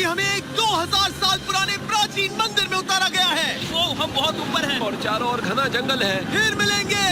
हमें एक 2000 साल पुराने प्राचीन मंदिर में उतारा गया है। वो हम बहुत ऊपर हैं और चारों ओर घना जंगल है। फिर मिलेंगे,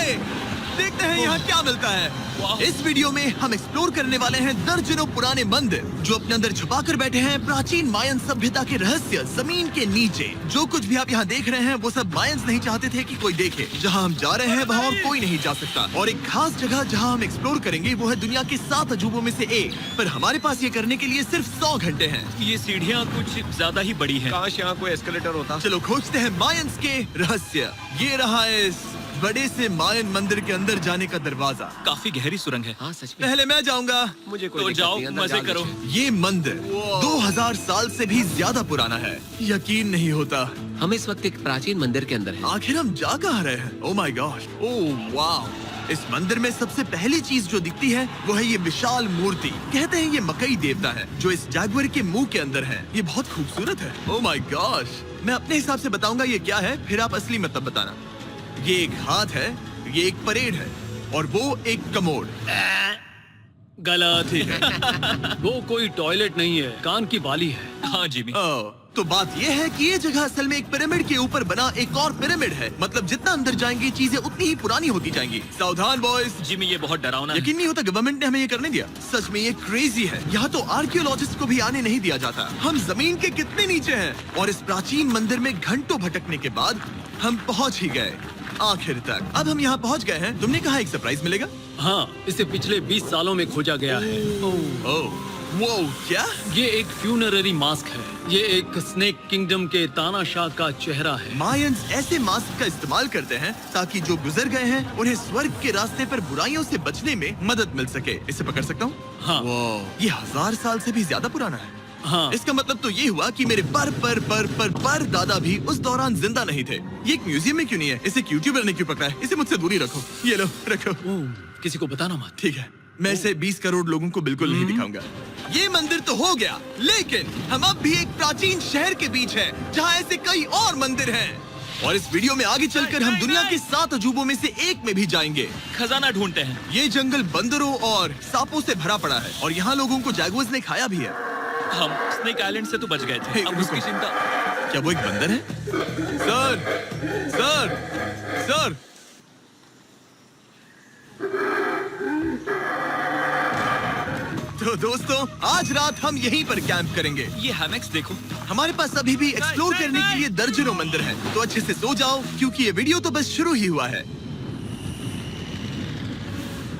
देखते हैं यहाँ क्या मिलता है। इस वीडियो में हम एक्सप्लोर करने वाले हैं दर्जनों पुराने मंदिर जो अपने अंदर छुपा कर बैठे हैं प्राचीन मायन सभ्यता के रहस्य जमीन के नीचे। जो कुछ भी आप यहाँ देख रहे हैं वो सब मायंस नहीं चाहते थे कि कोई देखे। जहाँ हम जा रहे हैं वहाँ और कोई नहीं जा सकता। और एक खास जगह जहाँ हम एक्सप्लोर करेंगे वो है दुनिया के 7 अजूबों में से एक। पर हमारे पास ये करने के लिए सिर्फ 100 घंटे हैं। ये सीढ़ियाँ कुछ ज्यादा ही बड़ी हैं। काश यहाँ कोई एस्केलेटर होता। चलो खोजते हैं मायंस के रहस्य। ये रहा इस बड़े से मायन मंदिर के अंदर जाने का दरवाजा। काफी गहरी सुरंग है। हाँ सच में। पहले मैं जाऊंगा। मुझे कोई तो दिक्कत जाओ, नहीं, अंदर मजे जाने करो। दीजिए। ये मंदिर 2000 साल से भी ज्यादा पुराना है। यकीन नहीं होता। हम इस वक्त एक प्राचीन मंदिर के अंदर हैं। आखिर हम जा कहाँ रहे हैं? ओह माय गॉड, ओह वाव। इस मंदिर में सबसे पहली चीज जो दिखती है वो है ये विशाल मूर्ति। कहते हैं ये मकई देवता है जो इस जैगुआर के मुंह के अंदर है। ये बहुत खूबसूरत है। ओह माय गॉड, मैं अपने हिसाब से बताऊंगा ये क्या है, फिर आप असली मतलब बताना। ये एक हाथ है, ये एक परेड है और वो एक कमोड। गलत ठीक है। वो कोई टॉयलेट नहीं है, कान की बाली है। हाँ जिमी, ओह, तो बात ये है कि ये जगह असल में एक पिरामिड के ऊपर बना एक और पिरामिड है। मतलब जितना अंदर जाएंगी चीजें उतनी ही पुरानी होती जाएंगी। सावधान बॉयज। जिमी ये बहुत डरावना है। यकीन नहीं होता गवर्नमेंट ने हमें ये करने दिया। सच में ये क्रेजी है। यहाँ तो आर्कियोलॉजिस्ट को भी आने नहीं दिया जाता। हम जमीन के कितने नीचे हैं और इस प्राचीन मंदिर में घंटों भटकने के बाद हम पहुँच ही गए आखिर तक। अब हम यहाँ पहुँच गए हैं। तुमने कहा एक सरप्राइज मिलेगा। हाँ, इसे पिछले 20 सालों में खोजा गया है। ओह, वो क्या? ये एक फ्यूनररी मास्क है। ये एक स्नेक किंगडम के तानाशाह का चेहरा है। मायंस ऐसे मास्क का इस्तेमाल करते हैं ताकि जो गुजर गए हैं उन्हें स्वर्ग के रास्ते पर बुराइयों से बचने में मदद मिल सके। इसे पकड़ सकता हूँ? हाँ। ये 1000 साल से भी ज्यादा पुराना है। हाँ। इसका मतलब तो ये हुआ कि मेरे पर दादा भी उस दौरान जिंदा नहीं थे। ये एक म्यूजियम में क्यों नहीं है? इसे एक यूट्यूबर ने क्यों पकड़ा है? इसे मुझसे दूरी रखो। ये लो रखो। ओह, किसी को बताना मत। ठीक है, मैं इसे 20 करोड़ लोगों को बिल्कुल नहीं दिखाऊंगा। ये मंदिर तो हो गया, लेकिन हम अब भी एक प्राचीन शहर के बीच हैं, जहाँ ऐसे कई और मंदिर हैं। और इस वीडियो में आगे चलकर हम दुनिया के 7 अजूबों में से एक में भी जाएंगे। खजाना ढूंढते हैं। ये जंगल बंदरों और सांपों से भरा पड़ा है और यहाँ लोगों को जैगुआर्स ने खाया भी है। हम स्नेक आइलैंड से तो बच गए थे। हे, अब उसकी रुको। चिंता। क्या वो एक बंदर है? Sir, sir, sir. तो दोस्तों, आज रात हम यहीं पर कैंप करेंगे। ये हैमेक्स देखो। हमारे पास अभी भी एक्सप्लोर करने के लिए दर्जनों मंदिर हैं, तो अच्छे से सो जाओ क्योंकि ये वीडियो तो बस शुरू ही हुआ है।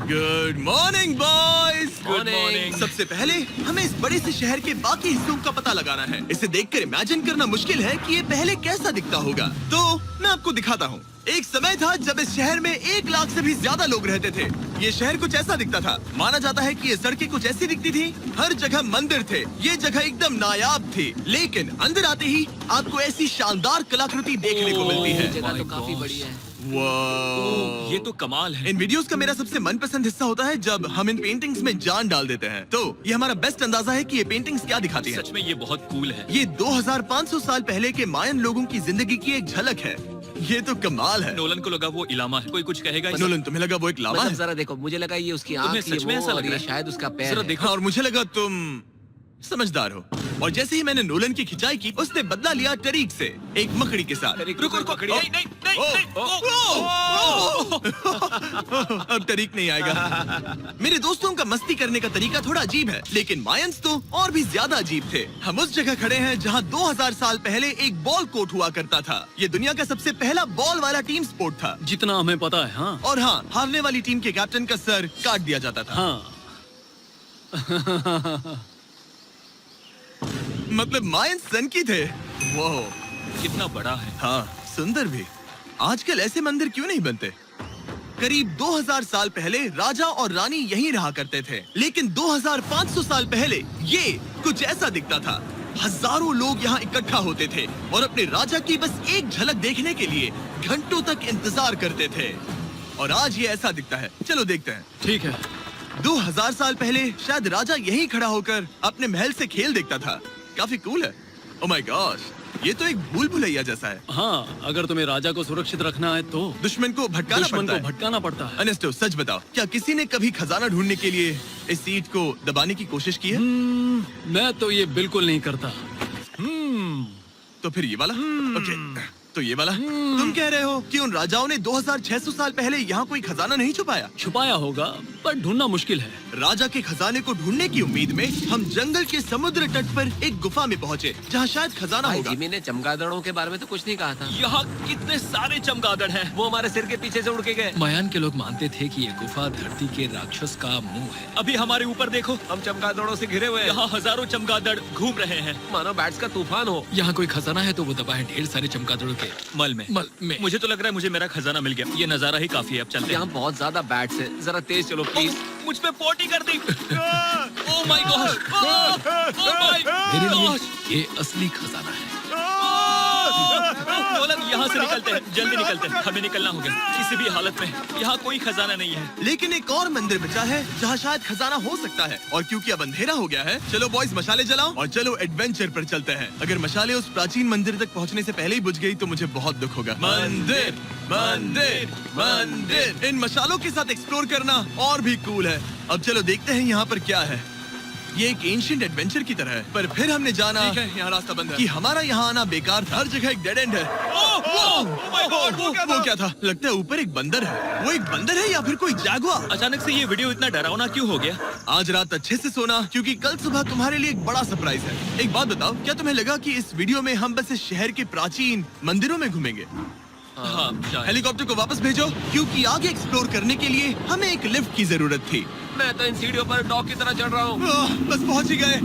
Good morning boys. Good morning. सबसे पहले हमें इस बड़े से शहर के बाकी हिस्सों का पता लगाना है। इसे देखकर इमेजिन करना मुश्किल है कि ये पहले कैसा दिखता होगा। तो मैं आपको दिखाता हूँ। एक समय था जब इस शहर में 1 लाख से भी ज्यादा लोग रहते थे। ये शहर कुछ ऐसा दिखता था। माना जाता है कि ये सड़कें कुछ ऐसी दिखती थी। हर जगह मंदिर थे। ये जगह एकदम नायाब थी। लेकिन अंदर आते ही आपको ऐसी शानदार कलाकृति देखने को मिलती है। जगह तो my काफी gosh। बड़ी है। वाह। ये तो कमाल है। इन वीडियोस का मेरा सबसे मनपसंद हिस्सा होता है जब हम इन पेंटिंग्स में जान डाल देते हैं। तो ये हमारा बेस्ट अंदाजा है कि ये पेंटिंग्स क्या दिखाती हैं। सच में ये बहुत कूल है। ये 2500 साल पहले के मायन लोगों की जिंदगी की एक झलक है। ये तो कमाल है। नोलन को लगा वो इलामा है। कोई कुछ कहेगा इसे? नोलन, तुम्हें लगा वो एक लावा मतलब है? जरा देखो, मुझे लगा ये उसकी तुम्हें आँख, ये सच में वो, ऐसा और लग ये रहा है? शायद उसका पैर जरा है। देखो। हाँ, और मुझे लगा तुम समझदार हो। और जैसे ही मैंने नोलन की खिंचाई की, उसने बदला लिया टरीक से, एक मकड़ी के साथ। रुको रुको। नहीं नहीं नहीं ओ, नहीं। ओ, अब टरीक नहीं आएगा। मेरे दोस्तों का मस्ती करने का तरीका थोड़ा अजीब है, लेकिन मायंस तो और भी ज्यादा अजीब थे। हम उस जगह खड़े हैं जहां 2000 साल पहले एक बॉल कोर्ट हुआ करता था। ये दुनिया का सबसे पहला बॉल वाला टीम स्पोर्ट था। जितना हमें पता है। हाँ। और हाँ, हारने वाली टीम के कैप्टन का सर काट दिया जाता था। हाँ। मतलब मायंस सन की थे। वो कितना बड़ा है। हाँ, सुंदर भी। आजकल ऐसे मंदिर क्यों नहीं बनते? करीब 2000 साल पहले राजा और रानी यहीं रहा करते थे, लेकिन 2500 साल पहले ये कुछ ऐसा दिखता था। हजारों लोग यहाँ इकट्ठा होते थे और अपने राजा की बस एक झलक देखने के लिए घंटों तक इंतजार करते थे। और आज ये ऐसा दिखता है। चलो देखते हैं। ठीक है। 2000 साल पहले शायद राजा यहीं खड़ा होकर अपने महल से खेल देखता था। काफी कूल है। ओह माय गॉश, ये तो एक भूल भुलैया जैसा है। हाँ, अगर तुम्हें राजा को सुरक्षित रखना है तो दुश्मन को भटकाना दुश्मन पड़ता को है। भटकाना पड़ता है। अनेस्टो, सच बताओ, क्या किसी ने कभी खजाना ढूंढने के लिए इस सीट को दबाने की कोशिश की है? मैं तो ये बिल्कुल नहीं करता। तो फिर ये वाला। ओके, तो ये वाला। तुम कह रहे हो कि उन राजाओं ने 2600 साल पहले यहाँ कोई खजाना नहीं छुपाया? छुपाया होगा पर ढूंढना मुश्किल है। राजा के खजाने को ढूंढने की उम्मीद में हम जंगल के समुद्र तट पर एक गुफा में पहुँचे, जहाँ शायद खजाना भाई होगा। जिमी ने चमगादड़ों के बारे में तो कुछ नहीं कहा था। यहाँ कितने सारे चमगादड़ हैं। वो हमारे सिर के पीछे से उड़ के गए। मायान के लोग मानते थे कि ये गुफा धरती के राक्षस का मुंह है। अभी हमारे ऊपर देखो, हम चमगादड़ों से घिरे हुए हैं। यहाँ हजारों चमगादड़ घूम रहे हैं। मानो बैट्स का तूफान हो। यहाँ कोई खजाना है तो वो दबा है ढेर सारे चमगादड़ों के मल में। मुझे तो लग रहा है मुझे मेरा खजाना मिल गया। ये नजारा ही काफी है, अब चलते हैं। यहाँ बहुत ज्यादा बैट्स है, जरा तेज चलो प्लीज। मुझ पे पोटी कर दी। Oh my god, oh my मेरे लिए गॉड। ये असली खजाना है। नोलन, यहाँ से निकलते हैं, जल्दी निकलते हैं, हमें निकलना होगा किसी भी हालत में। यहाँ कोई खजाना नहीं है। लेकिन एक और मंदिर बचा है जहाँ शायद खजाना हो सकता है, और क्योंकि अब अंधेरा हो गया है, चलो बॉयज मशाले जलाओ और चलो एडवेंचर पर चलते हैं। अगर मशाले उस प्राचीन मंदिर तक पहुँचने से पहले ही बुझ गई तो मुझे बहुत दुख होगा। मंदिर, मंदिर, मंदिर। इन मशालों के साथ एक्सप्लोर करना और भी कूल है। अब चलो देखते हैं यहाँ पर क्या है। ये एक एंशिएंट एडवेंचर की तरह है, पर फिर हमने जाना ठीक है, यहाँ रास्ता बंद है। कि हमारा यहाँ आना बेकार था। हर जगह एक डेड एंड है। वो क्या था? लगता है ऊपर एक बंदर है। वो एक बंदर है या फिर कोई जैगुआर? अचानक से ये वीडियो इतना डरावना क्यों हो गया? आज रात अच्छे से सोना, क्योंकि कल सुबह तुम्हारे लिए एक बड़ा सरप्राइज है। एक बात बताओ, क्या तुम्हें लगा कि इस वीडियो में हम बस इस शहर के प्राचीन मंदिरों में घूमेंगे? हाँ, शायद। हेलीकॉप्टर को वापस भेजो, क्योंकि आगे एक्सप्लोर करने के लिए हमें एक लिफ्ट की जरूरत थी। मैं तो इन सीढ़ियों पर डॉग की तरह चढ़ रहा हूँ। बस पहुंच ही गए।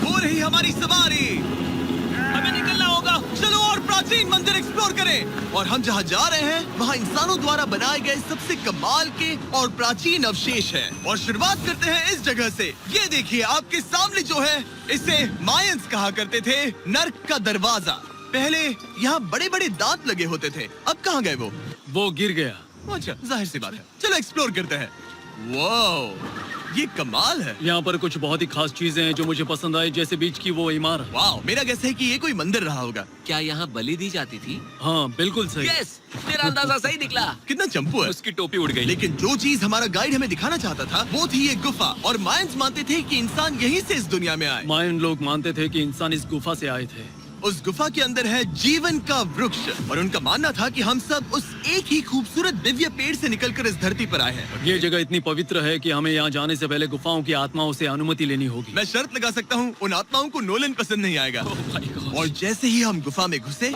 हो रही हमारी सवारी। हमें निकलना होगा। चलो और प्राचीन मंदिर एक्सप्लोर करें। और हम जहाँ जा रहे हैं वहाँ इंसानों द्वारा बनाए गए सबसे कमाल के और प्राचीन अवशेष हैं। और शुरुआत करते हैं इस जगह से। ये देखिए आपके सामने जो है, इसे मायंस कहा करते थे नर्क का दरवाजा। पहले यहाँ बड़े बड़े दांत लगे होते थे, अब कहाँ गए वो? वो गिर गया। अच्छा, जाहिर सी बात है। चलो एक्सप्लोर करते हैं। वाओ, ये कमाल है। यहाँ पर कुछ बहुत ही खास चीजें हैं जो मुझे पसंद आई, जैसे बीच की वो इमारत। वाओ, मेरा गैस है कि ये कोई मंदिर रहा होगा। क्या यहाँ बलि दी जाती थी? हाँ बिल्कुल सही। यस, तेरा अंदाजा सही निकला। कितना चंपू है। उसकी टोपी उड़ गई। लेकिन जो चीज हमारा गाइड हमें दिखाना चाहता था वो थी ये गुफा। और मायंस मानते थे कि इंसान यहीं से इस दुनिया में आए। मायन लोग मानते थे कि इंसान इस गुफा से आए थे। उस गुफा के अंदर है जीवन का वृक्ष, और उनका मानना था कि हम सब उस एक ही खूबसूरत दिव्य पेड़ से निकलकर इस धरती पर आए हैं। ये जगह इतनी पवित्र है कि हमें यहाँ जाने से पहले गुफाओं की आत्माओं से अनुमति लेनी होगी। मैं शर्त लगा सकता हूँ उन आत्माओं को नोलन पसंद नहीं आएगा। ओह माय गॉड। और जैसे ही हम गुफा में घुसे,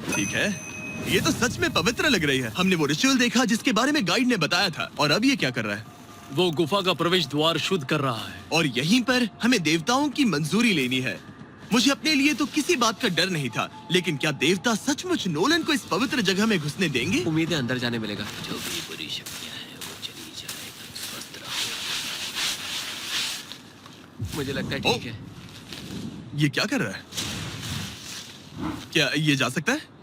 ठीक है, ये तो सच में पवित्र लग रही है। हमने वो रिचुअल देखा जिसके बारे में गाइड ने बताया था, और अब ये क्या कर रहा है? वो गुफा का प्रवेश द्वार शुद्ध कर रहा है। और यहीं पर हमें देवताओं की मंजूरी लेनी है। मुझे अपने लिए तो किसी बात का डर नहीं था, लेकिन क्या देवता सचमुच नोलन को इस पवित्र जगह में घुसने देंगे? उम्मीद है अंदर जाने मिलेगा। जो भी बुरी शक्तियाँ हैं वो चली जाएगी। स्वस्थ रहो। मुझे लगता है ठीक है। ये क्या कर रहा है? क्या ये जा सकता है?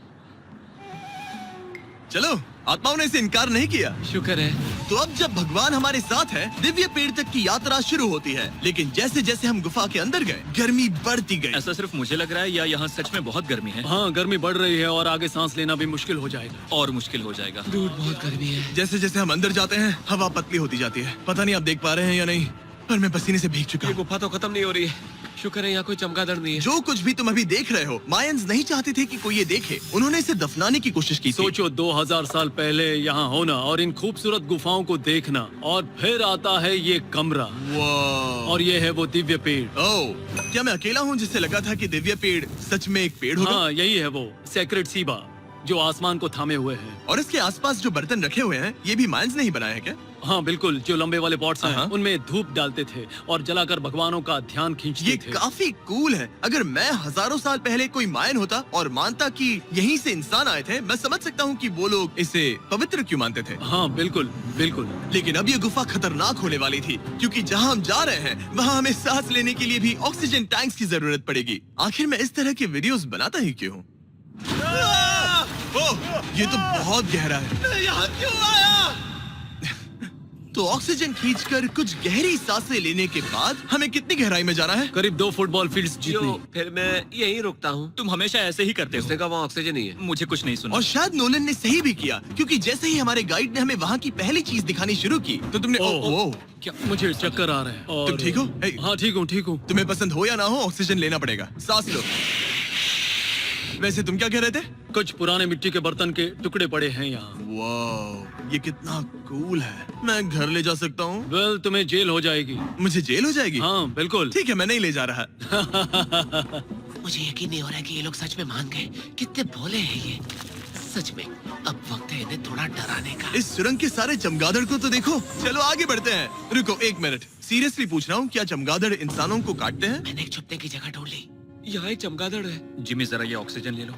चलो, आत्माओं ने इसे इनकार नहीं किया। शुक्र है। तो अब जब भगवान हमारे साथ है, दिव्य पेड़ तक की यात्रा शुरू होती है। लेकिन जैसे जैसे हम गुफा के अंदर गए, गर्मी बढ़ती गई। ऐसा सिर्फ मुझे लग रहा है या यहाँ सच में बहुत गर्मी है? हाँ, गर्मी बढ़ रही है और आगे सांस लेना भी मुश्किल हो जाएगा। और मुश्किल हो जाएगा। दूर बहुत गर्मी है। जैसे जैसे हम अंदर जाते हैं, हवा पतली होती जाती है। पता नहीं आप देख पा रहे हैं या नहीं, पर मैं पसीने से भीग चुका ये हूँ। गुफा तो खत्म नहीं हो रही है। शुक्र है यहाँ कोई चमगादड़ नहीं है। जो कुछ भी तुम अभी देख रहे हो, मायंस नहीं चाहते थे कि कोई ये देखे। उन्होंने इसे दफनाने की कोशिश की थी। सोचो 2000 साल पहले यहाँ होना और इन खूबसूरत गुफाओं को देखना, और फिर आता है ये कमरा, वाह। और ये है वो दिव्य पेड़। ओह, क्या मैं अकेला हूँ जिससे लगा था कि दिव्य पेड़ सच में एक पेड़ होगा? हाँ, यही है वो सेक्रेट सीबा जो आसमान को थामे हुए है। और इसके आसपास जो बर्तन रखे हुए हैं, ये भी मायंस ने ही बनाए हैं क्या? हाँ बिल्कुल, जो लंबे वाले पॉट्स हैं हाँ। उनमें धूप डालते थे और जलाकर भगवानों का ध्यान खींचते ये थे। काफी कूल है। अगर मैं हजारों साल पहले कोई मायन होता और मानता कि यहीं से इंसान आए थे, मैं समझ सकता हूँ कि वो लोग इसे पवित्र क्यों मानते थे। हाँ बिल्कुल बिल्कुल। लेकिन अब ये गुफा खतरनाक होने वाली थी, क्योंकि जहाँ हम जा रहे हैं वहाँ हमें सांस लेने के लिए भी ऑक्सीजन टैंक्स की जरूरत पड़ेगी। आखिर मैं इस तरह के वीडियोस बनाता ही क्यों हूँ? ओह, ये तो बहुत गहरा है। यहाँ क्यों आया? तो ऑक्सीजन खींचकर कुछ गहरी सांसें लेने के बाद हमें कितनी गहराई में जाना है? करीब 2 फुटबॉल फील्ड्स जो जितनी। फिर मैं यहीं रुकता हूँ। तुम हमेशा ऐसे ही करते उसने हो। कहा वहाँ ऑक्सीजन ही है। मुझे कुछ नहीं सुना। और शायद नोलन ने सही भी किया, क्योंकि जैसे ही हमारे गाइड ने हमें वहाँ की पहली चीज दिखानी शुरू की तो तुमने ओह, क्या मुझे चक्कर आ रहे हैं। और तुम ठीक हो? हाँ, हाँ ठीक हूँ ठीक हूँ। तुम्हें पसंद हो या ना हो, ऑक्सीजन लेना पड़ेगा। सांस लो। वैसे तुम क्या कह रहे थे? कुछ पुराने मिट्टी के बर्तन के टुकड़े पड़े हैं यहाँ। वाह, ये कितना कूल है। मैं घर ले जा सकता हूँ? वेल, तुम्हें जेल हो जाएगी। मुझे जेल हो जाएगी? हाँ बिल्कुल। ठीक है, मैं नहीं ले जा रहा। मुझे यकीन नहीं हो रहा है कि ये लोग सच में मान गए। कितने भोले हैं ये। सच में अब वक्त है इन्हें थोड़ा डराने का। इस सुरंग के सारे चमगादड़ को तो देखो। चलो आगे बढ़ते हैं। रुको एक मिनट, सीरियसली पूछ रहा हूँ, क्या चमगादड़ इंसानों को काटते हैं? मैंने एक छुपने की जगह ढूंढ ली। यहाँ एक चमगादड़ है। जिमी जरा ये ऑक्सीजन ले लो।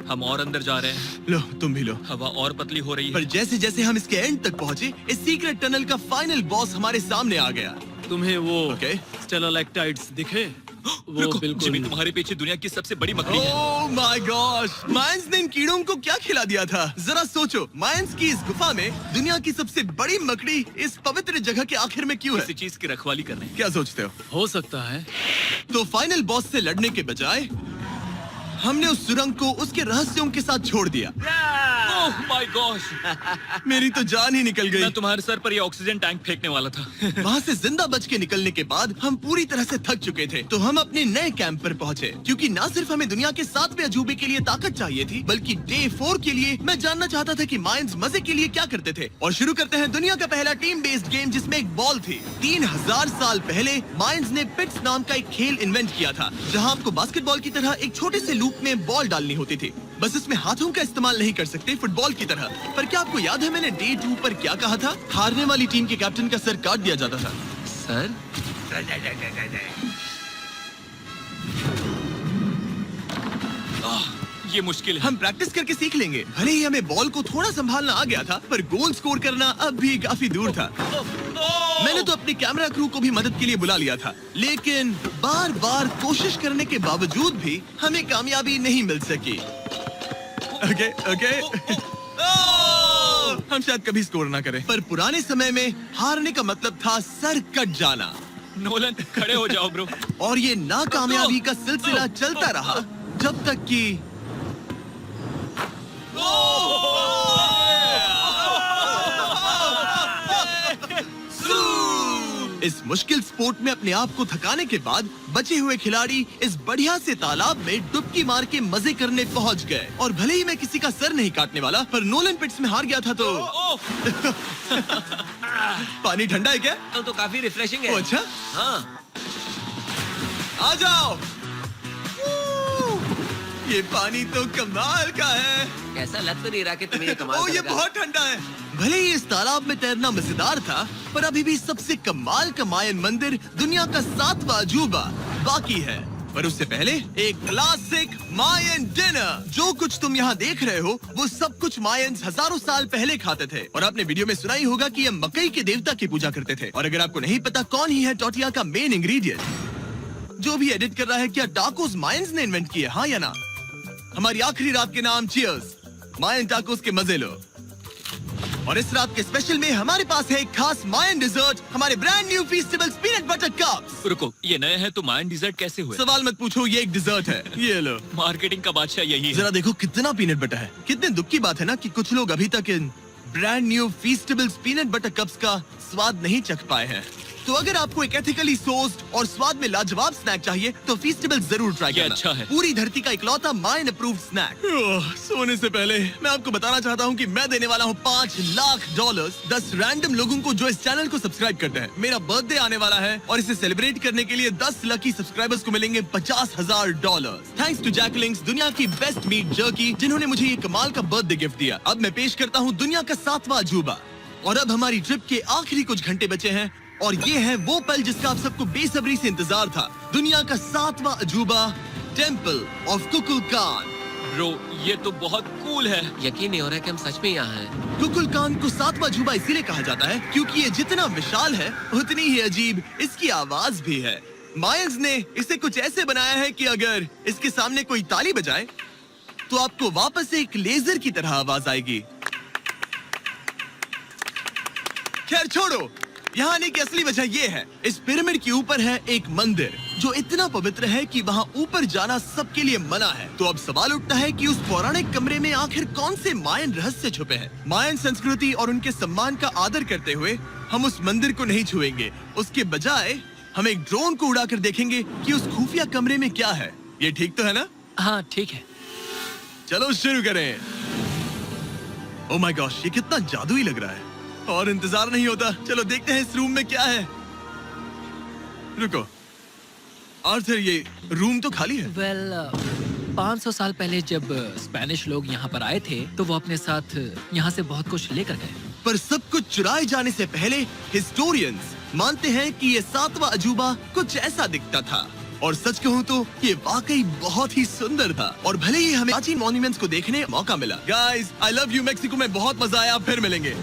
हम और अंदर जा रहे हैं। लो तुम भी लो। हवा और पतली हो रही पर है। जैसे जैसे हम इसके एंड तक पहुँचे, इस सीक्रेट टनल का फाइनल बॉस हमारे सामने आ गया। तुम्हें वो ओके। स्टेलाक्टाइट्स दिखे? वो रुको, बिल्कुल। जिमी तुम्हारे पीछे दुनिया की सबसे बड़ी मकड़ी है। ओह माय गॉश, मायंस ने इन कीड़ों को क्या खिला दिया था? जरा सोचो, मायंस की इस गुफा में दुनिया की सबसे बड़ी मकड़ी इस पवित्र जगह के आखिर में क्यों है? किसी चीज की रखवाली कर रहे हैं। क्या सोचते हो? हो सकता है। तो फाइनल बॉस से लड़ने के बजाय हमने उस सुरंग को उसके रहस्यों के साथ छोड़ दिया। ओह माय गॉश, मेरी तो जान ही निकल गई। मैं तुम्हारे सर पर ये ऑक्सीजन टैंक फेंकने वाला था। वहाँ से जिंदा बच के निकलने के बाद हम पूरी तरह से थक चुके थे, तो हम अपने नए कैंप पर पहुँचे। क्योंकि न सिर्फ हमें दुनिया के 7वें अजूबे के लिए ताकत चाहिए थी, बल्कि डे 4 के लिए मैं जानना चाहता था कि मायंस मजे के लिए क्या करते थे। और शुरू करते हैं दुनिया का पहला टीम बेस्ड गेम, जिसमें एक बॉल थी। 3000 साल पहले मायंस ने पिट्स नाम का एक खेल इन्वेंट किया था, जहाँ आपको बास्केटबॉल की तरह एक छोटे से लूप में बॉल डालनी होती थी। बस इसमें हाथों का इस्तेमाल नहीं कर सकते, फुटबॉल की तरह। पर क्या आपको याद है मैंने डे 2 पर क्या कहा था? हारने वाली टीम के कैप्टन का सर काट दिया जाता था। सर ये मुश्किल है। हम प्रैक्टिस करके सीख लेंगे। भले ही हमें बॉल को थोड़ा संभालना आ गया था, पर गोल स्कोर करना अब भी काफी दूर था। मैंने तो अपने कैमरा क्रू को भी मदद के लिए बुला लिया था, लेकिन बार बार कोशिश करने के बावजूद भी हमें कामयाबी नहीं मिल सकी। ओके ओके हम शायद कभी स्कोर ना करें, पर पुराने समय में हारने का मतलब था सर कट जाना। नोलन खड़े हो जाओ ब्रो। और ये नाकामयाबी का सिलसिला चलता रहा जब तक कि इस मुश्किल स्पोर्ट में अपने आप को थकाने के बाद बचे हुए खिलाड़ी इस बढ़िया से तालाब में डुबकी मार के मजे करने पहुंच गए। और भले ही मैं किसी का सर नहीं काटने वाला, पर नोलन पिट्स में हार गया था तो पानी ठंडा है क्या? तो काफी रिफ्रेशिंग ओ, है। अच्छा हाँ, आ जाओ। ये पानी तो कमाल का है। ऐसा लग तो नहीं रहा कि तुम्हें ये कमाल ओ, ये करेगा। बहुत ठंडा है। भले ही इस तालाब में तैरना मजेदार था, पर अभी भी सबसे कमाल का मायन मंदिर, दुनिया का 7वां अजूबा बाकी है। पर उससे पहले एक क्लासिक मायन डिनर। जो कुछ तुम यहाँ देख रहे हो, वो सब कुछ मायंस हजारों साल पहले खाते थे। और आपने वीडियो में सुना ही होगा कि ये मकई के देवता की पूजा करते थे। और अगर आपको नहीं पता कौन ही है टोटिया का मेन इंग्रेडिएंट, जो भी एडिट कर रहा है, क्या टाकोस मायंस ने इन्वेंट किए? हाँ या ना? हमारी आखिरी रात के नाम चीयर्स, मायन टाकोस के मजे लो। और इस रात के स्पेशल में हमारे पास है एक खास मायन डिजर्ट, हमारे brand new Feastables peanut butter cups. रुको, ये नए हैं तो मायन डिजर्ट कैसे हुए? सवाल मत पूछो, ये एक डिजर्ट है। ये लो। मार्केटिंग का बादशाह यही है। जरा देखो कितना पीनट बटर है। कितने दुख की बात है ना कि कुछ लोग अभी तक इन brand new Feastables peanut butter cups का स्वाद नहीं चख पाए हैं। तो अगर आपको एक एथिकली सोर्स्ड और स्वाद में लाजवाब स्नैक चाहिए, तो फीस्टेबल जरूर ट्राई ये करना। अच्छा है। पूरी धरती का इकलौता मायन अप्रूव्ड स्नैक। सोने से पहले मैं आपको बताना चाहता हूँ कि मैं देने वाला हूँ $5 लाख 10 रैंडम लोगों को जो इस चैनल को सब्सक्राइब करते हैं। मेरा बर्थडे आने वाला है और इसे सेलिब्रेट करने के लिए 10 लकी सब्सक्राइबर्स को मिलेंगे $50,000। थैंक्स टू जैकलिंग्स, दुनिया की बेस्ट मीट जर्की, जिन्होंने मुझे ये कमाल का बर्थडे गिफ्ट दिया। अब मैं पेश करता हूँ दुनिया का 7वां अजूबा। और अब हमारी ट्रिप के आखिरी कुछ घंटे बचे हैं, और ये है वो पल जिसका आप सबको बेसब्री से इंतजार था। दुनिया का 7वां अजूबा, टेम्पल ऑफ कुकुलकान। ब्रो, ये तो बहुत कूल है। यकीन नहीं हो रहा कि हम सच में यहाँ हैं। कुकुलकान को 7वां अजूबा इसीलिए कहा जाता है क्योंकि ये जितना विशाल है, उतनी ही अजीब इसकी आवाज भी है। मायंस ने इसे कुछ ऐसे बनाया है कि अगर इसके सामने कोई ताली बजाए, तो आपको वापस एक लेजर की तरह आवाज आएगी। खैर छोड़ो, यहाँ आने की असली वजह ये है, इस पिरामिड के ऊपर है एक मंदिर जो इतना पवित्र है कि वहाँ ऊपर जाना सबके लिए मना है। तो अब सवाल उठता है कि उस पौराणिक कमरे में आखिर कौन से मायन रहस्य छुपे हैं। मायन संस्कृति और उनके सम्मान का आदर करते हुए हम उस मंदिर को नहीं छुएंगे। उसके बजाय हम एक ड्रोन को उड़ाकर देखेंगे कि उस खुफिया कमरे में क्या है। ये ठीक तो है ना? हाँ ठीक है। चलो शुरू करें। ओह माय गॉश, ये कितना जादुई लग रहा है और इंतजार नहीं होता। चलो देखते हैं इस रूम में क्या है। रुको आर्थर, ये रूम तो खाली है। वेल 500 साल पहले जब स्पेनिश लोग यहाँ पर आए थे तो वो अपने साथ यहाँ से बहुत कुछ लेकर गए। पर सब कुछ चुराए जाने से पहले हिस्टोरियंस मानते हैं कि ये 7वां अजूबा कुछ ऐसा दिखता था। और सच कहूँ तो ये वाकई बहुत ही सुंदर था। और भले ही हमें प्राचीन मॉन्यूमेंट्स को देखने का मौका मिला। Guys, I love you Mexico में बहुत मजा आया। फिर मिलेंगे।